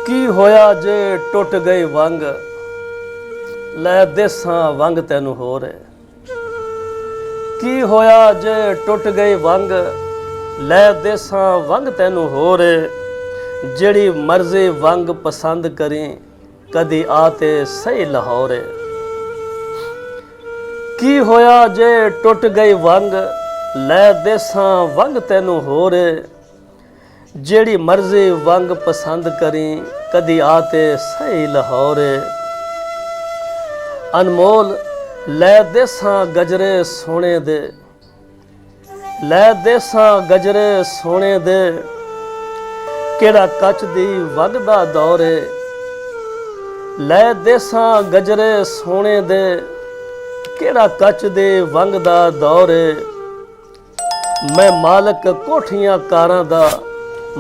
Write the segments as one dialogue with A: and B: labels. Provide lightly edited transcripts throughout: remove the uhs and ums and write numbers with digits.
A: की होया जे टुट गई वंग लै देसां वंग तैनू होर की होया जे टुट गई वंग लै देसां वंग तैनू होर जेड़ी मर्जी वंग पसंद करी कदी आते सही लाहौर की होया जे टुट गई वंग लै देसां वंग तैनू होर जेड़ी मर्जी वंग पसंद करी कदी आते सही लाहौर अनमोल लै देसां गजरे सोने दे लै देसां गजरे सोने दे केड़ा कच दी वग दा दौर लै देसां गजरे सोने दे केड़ा कच दे वंग दा दौर मैं मालक कोठियां कारां दा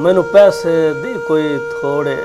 A: मैनू पैसे दी कोई थोड़े।